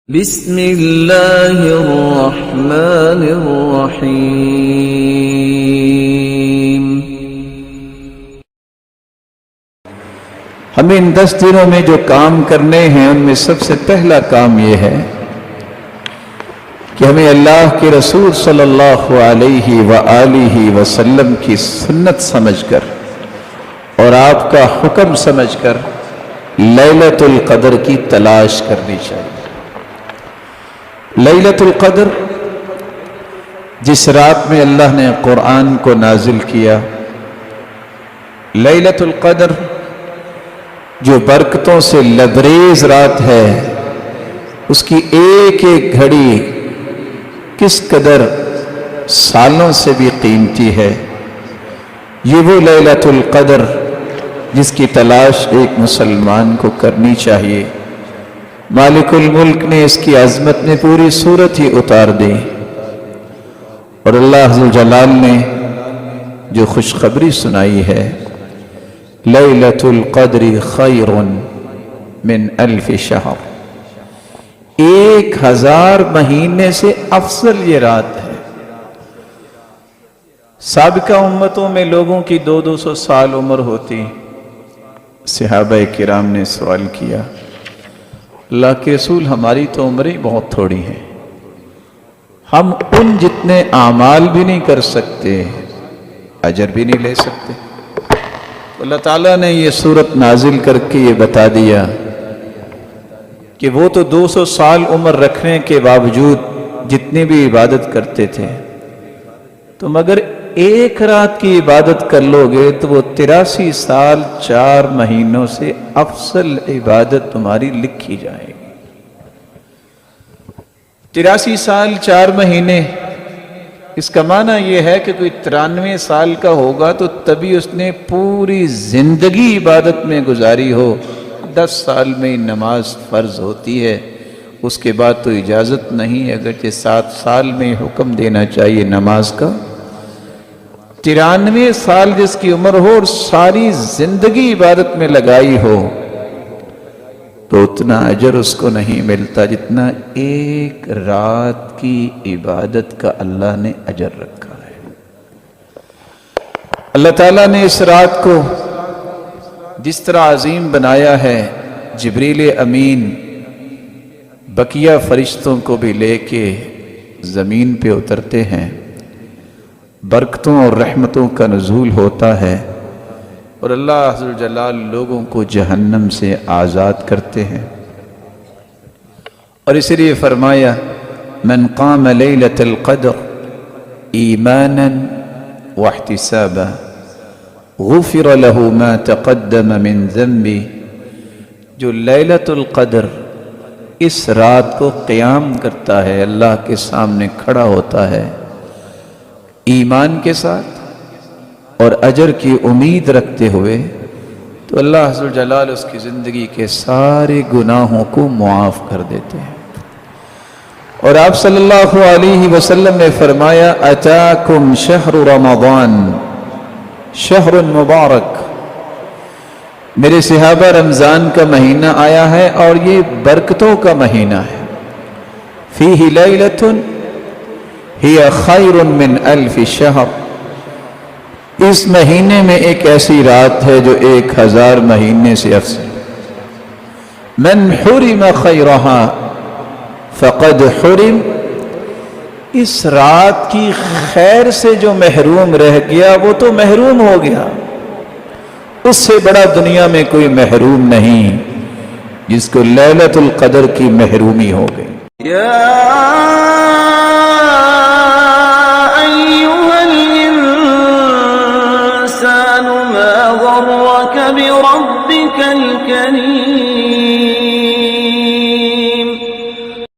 بسم اللہ الرحمن الرحیم۔ ہمیں ان 10 دنوں میں جو کام کرنے ہیں ان میں سب سے پہلا کام یہ ہے کہ ہمیں اللہ کے رسول صلی اللہ علیہ وآلہ وسلم کی سنت سمجھ کر اور آپ کا حکم سمجھ کر لیلۃ القدر کی تلاش کرنی چاہیے۔ لیلۃ القدر جس رات میں اللہ نے قرآن کو نازل کیا، لیلۃ القدر جو برکتوں سے لبریز رات ہے، اس کی ایک ایک گھڑی کس قدر سالوں سے بھی قیمتی ہے۔ یہ وہ لیلۃ القدر جس کی تلاش ایک مسلمان کو کرنی چاہیے۔ مالک الملک نے اس کی عظمت نے پوری صورت ہی اتار دی، اور اللہ عز و جلال نے جو خوشخبری سنائی ہے، لیلۃ القدر خیر من 1000 شہر، 1000 مہینے سے افضل یہ رات ہے۔ سابقہ امتوں میں لوگوں کی 200 سال عمر ہوتی۔ صحابہ کرام نے سوال کیا، اللہ کے رسول ہماری تو عمریں بہت تھوڑی ہیں، ہم ان جتنے اعمال بھی نہیں کر سکتے، اجر بھی نہیں لے سکتے۔ اللہ تعالیٰ نے یہ سورت نازل کر کے یہ بتا دیا کہ وہ تو 200 سال عمر رکھنے کے باوجود جتنی بھی عبادت کرتے تھے، تم اگر ایک رات کی عبادت کر لو گے تو وہ 83 سال 4 مہینوں سے افضل عبادت تمہاری لکھی جائے گی۔ 83 سال 4 مہینے، اس کا معنی یہ ہے کہ کوئی 93 سال کا ہوگا تو تبھی اس نے پوری زندگی عبادت میں گزاری ہو۔ 10 سال میں نماز فرض ہوتی ہے، اس کے بعد تو اجازت نہیں، اگرچہ 7 سال میں حکم دینا چاہیے نماز کا۔ 93 سال جس کی عمر ہو اور ساری زندگی عبادت میں لگائی ہو تو اتنا اجر اس کو نہیں ملتا جتنا ایک رات کی عبادت کا اللہ نے اجر رکھا ہے۔ اللہ تعالیٰ نے اس رات کو جس طرح عظیم بنایا ہے، جبریل امین بقیہ فرشتوں کو بھی لے کے زمین پہ اترتے ہیں، برکتوں اور رحمتوں کا نزول ہوتا ہے، اور اللہ عز و جلال لوگوں کو جہنم سے آزاد کرتے ہیں۔ اور اس لیے فرمایا، من قام لیلۃ القدر ایمانا واحتسابا غفر له ما تقدم من ذنبه، جو لیلۃ القدر اس رات کو قیام کرتا ہے، اللہ کے سامنے کھڑا ہوتا ہے ایمان کے ساتھ اور اجر کی امید رکھتے ہوئے، تو اللہ عز و جلال اس کی زندگی کے سارے گناہوں کو معاف کر دیتے ہیں۔ اور آپ صلی اللہ علیہ وسلم نے فرمایا، اتاکم شہر رمضان شہر مبارک، میرے صحابہ رمضان کا مہینہ آیا ہے اور یہ برکتوں کا مہینہ ہے۔ فیہ لیلۃ ہی خیر من 1000 شہر، اس مہینے میں ایک ایسی رات ہے جو 1000 مہینے سے افضل۔ من حرم خیرہا فقد حرم، اس رات کی خیر سے جو محروم رہ گیا وہ تو محروم ہو گیا، اس سے بڑا دنیا میں کوئی محروم نہیں جس کو لیلۃ القدر کی محرومی ہو گئی۔ بربك الكريم